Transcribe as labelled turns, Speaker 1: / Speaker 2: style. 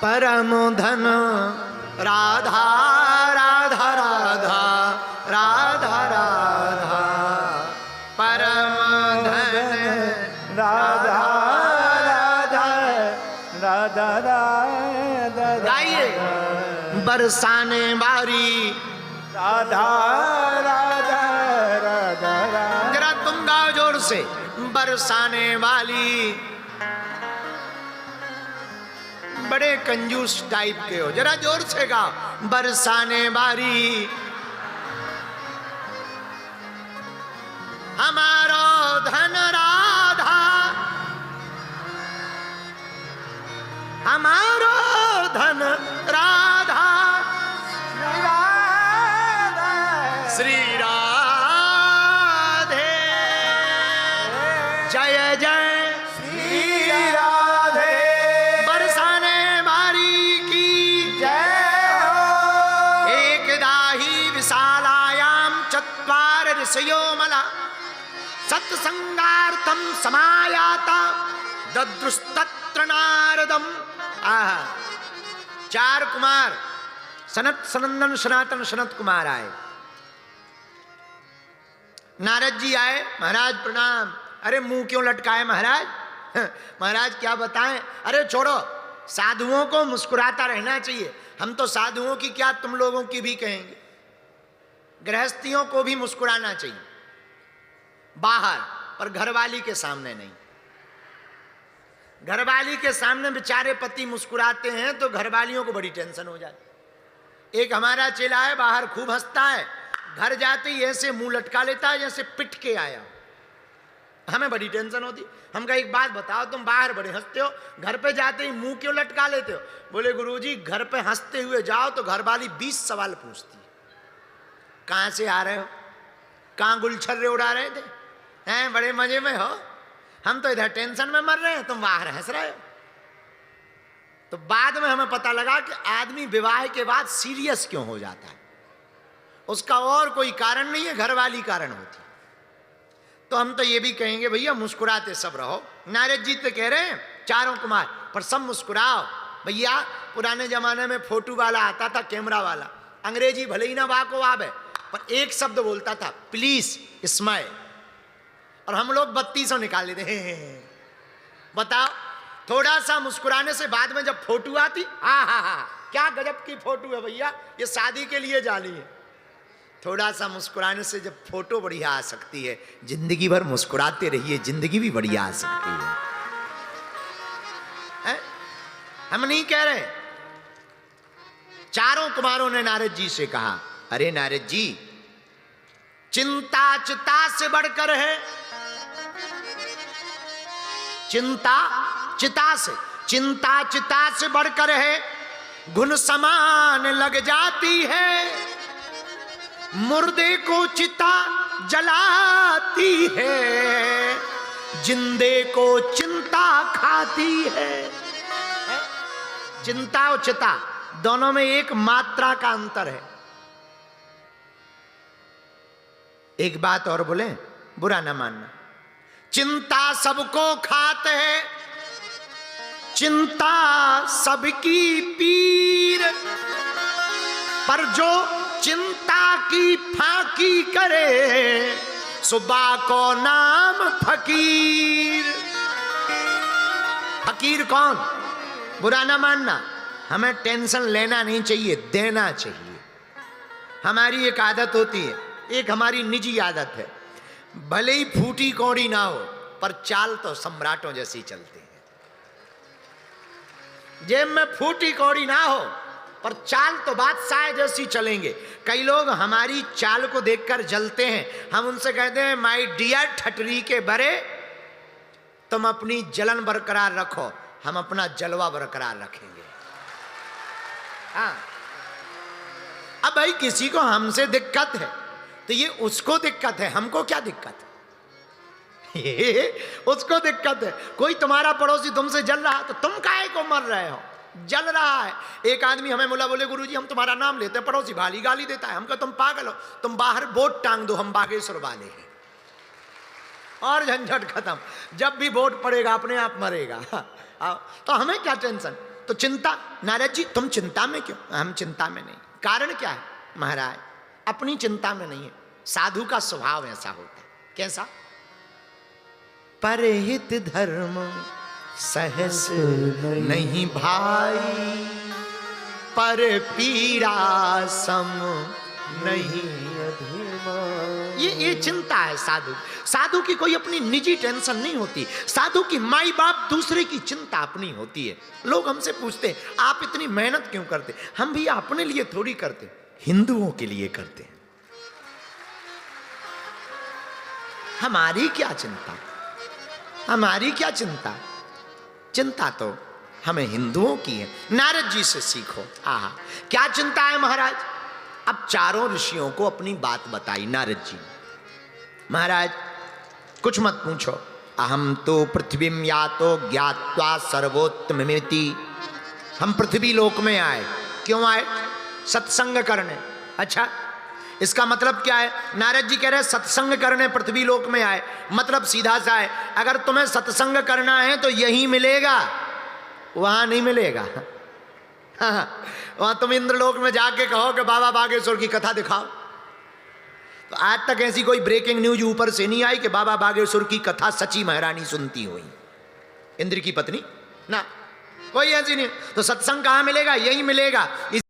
Speaker 1: परम धन राधा राधा राधा राधा राधा परम धन
Speaker 2: राधा राधा राधा राधा
Speaker 1: गाइए बरसाने वाली
Speaker 2: राधा राधा राधा राधा।
Speaker 1: जरा तुम गाओ जोर से बरसाने वाली। बड़े कंजूस टाइप के हो, जरा जोर से गाओ बरसाने वाली। हमारो धन राधा हमारो धन राधा श्री राधे जय जय
Speaker 2: श्री राधे
Speaker 1: बरसाने वाली की
Speaker 2: जय हो।
Speaker 1: एक दाही विशालायाम चत्वार ऋषयो मला सत्संगार्थम समायाता ददृस्तत्र नारदम। आहा, चार कुमार सनत सनंदन सनातन सनत कुमार आए। नारद जी आए, महाराज प्रणाम। अरे मुंह क्यों लटकाए महाराज? महाराज क्या बताएं? अरे छोड़ो, साधुओं को मुस्कुराता रहना चाहिए। हम तो साधुओं की क्या तुम लोगों की भी कहेंगे। गृहस्थियों को भी मुस्कुराना चाहिए बाहर, पर घरवाली के सामने नहीं। घरवाली के सामने बेचारे पति मुस्कुराते हैं तो घरवालियों को बड़ी टेंशन हो जाती। एक हमारा चेला है, बाहर खूब हंसता है, घर जाते ही ऐसे मुंह लटका लेता है जैसे पिट के आया। हमें बड़ी टेंशन होती। हम कहा एक बात बताओ, तुम बाहर बड़े हंसते हो, घर पे जाते ही मुंह क्यों लटका लेते हो? बोले गुरुजी घर पे हंसते हुए जाओ तो घरवाली 20 सवाल पूछती है। कहां से आ रहे हो? कहां गुलछर्रे उड़ा रहे थे? हैं बड़े मजे में हो? हम तो इधर टेंशन में मर रहे हैं, तुम बाहर हंस रहे हो। तो बाद में हमें पता लगा कि आदमी विवाह के बाद सीरियस क्यों हो जाता है, उसका और कोई कारण नहीं है, घरवाली कारण होती। तो हम तो ये भी कहेंगे भैया मुस्कुराते सब रहो। नारद जी तो कह रहे हैं चारों कुमार, पर सब मुस्कुराओ भैया। पुराने जमाने में फोटो वाला आता था, कैमरा वाला, अंग्रेजी भले ही ना वाको आवे, पर एक शब्द बोलता था प्लीज स्माइल, और हम लोग 3200 निकाल लेते हैं। बताओ, थोड़ा सा मुस्कुराने से बाद में जब फोटो आती, हा क्या गजब की फोटो है भैया, ये शादी के लिए जानी है। थोड़ा सा मुस्कुराने से जब फोटो बढ़िया आ सकती है, जिंदगी भर मुस्कुराते रहिए, जिंदगी भी बढ़िया आ सकती है? हम नहीं कह रहे। चारों कुमारों ने नारद जी से कहा, अरे नारद जी, चिंता चिता से बढ़कर है। चिंता चिता से बढ़कर है, घुन समान लग जाती है, मुर्दे को चिता जलाती है, जिंदे को चिंता खाती है। चिंता और चिता दोनों में एक मात्रा का अंतर है। एक बात और बोले, बुरा ना मानना, चिंता सबको खाते है, चिंता सबकी पीर, पर जो चिंता की फाकी करे, सुबह को नाम फकीर। फकीर कौन? बुरा ना मानना, हमें टेंशन लेना नहीं चाहिए, देना चाहिए। हमारी एक आदत होती है, एक हमारी निजी आदत है, भले ही फूटी कौड़ी ना हो, पर चाल तो सम्राटों जैसी चलती है। जेब में फूटी कौड़ी ना हो, पर चाल तो बादशाह जैसी चलेंगे। कई लोग हमारी चाल को देखकर जलते हैं। हम उनसे कहते हैं माय डियर ठटरी के बरे, तुम अपनी जलन बरकरार रखो, हम अपना जलवा बरकरार रखेंगे। हाँ, अब भाई किसी को हमसे दिक्कत है तो ये उसको दिक्कत है, हमको क्या दिक्कत है? उसको दिक्कत है। कोई तुम्हारा पड़ोसी तुमसे जल रहा तो तुम काहे को मर रहे हो? जल रहा है। एक आदमी हमें बोला, बोले गुरुजी हम तुम्हारा नाम लेते हैं, पड़ोसी भाली गाली देता है। हम कहा तुम पागल हो, तुम बाहर वोट टांग दो, हम बागेश्वर वाले हैं, और झंझट खत्म। जब भी वोट पड़ेगा अपने आप मरेगा। तो हमें क्या टेंशन? तो चिंता, नारद जी तुम चिंता में क्यों? हम चिंता में नहीं। कारण क्या है महाराज? अपनी चिंता में नहीं है, साधु का स्वभाव ऐसा होता है। कैसा? परहित धर्म सहस नहीं भाई, पर पीड़ा सम नहीं। ये चिंता है साधु। साधु की कोई अपनी निजी टेंशन नहीं होती। साधु की माई बाप दूसरे की चिंता अपनी होती है। लोग हमसे पूछते हैं आप इतनी मेहनत क्यों करते? हम भी अपने लिए थोड़ी करते, हिंदुओं के लिए करते हैं। हमारी क्या चिंता, हमारी क्या चिंता? चिंता तो हमें हिंदुओं की है। नारद जी से सीखो। आहा, क्या चिंता है महाराज? अब चारों ऋषियों को अपनी बात बताई नारद जी। महाराज कुछ मत पूछो। अहम तो पृथ्वीम यातो ज्ञात्वा सर्वोत्तममिति। हम पृथ्वी लोक में आए। क्यों आए? सत्संग करने। अच्छा, इसका मतलब क्या है? नारद जी कह रहे हैं सत्संग करने पृथ्वी लोक में आए। मतलब सीधा सा है, अगर तुम्हें सत्संग करना है तो यही मिलेगा, वहां नहीं मिलेगा। हाँ, वहां तुम इंद्रलोक में जाके कहो कि बाबा बागेश्वर की कथा दिखाओ, तो आज तक ऐसी कोई ब्रेकिंग न्यूज ऊपर से नहीं आई कि बाबा बागेश्वर की कथा सची महारानी सुनती हुई, इंद्र की पत्नी ना, कोई ऐसी नहीं। तो सत्संग कहां मिलेगा? यही मिलेगा।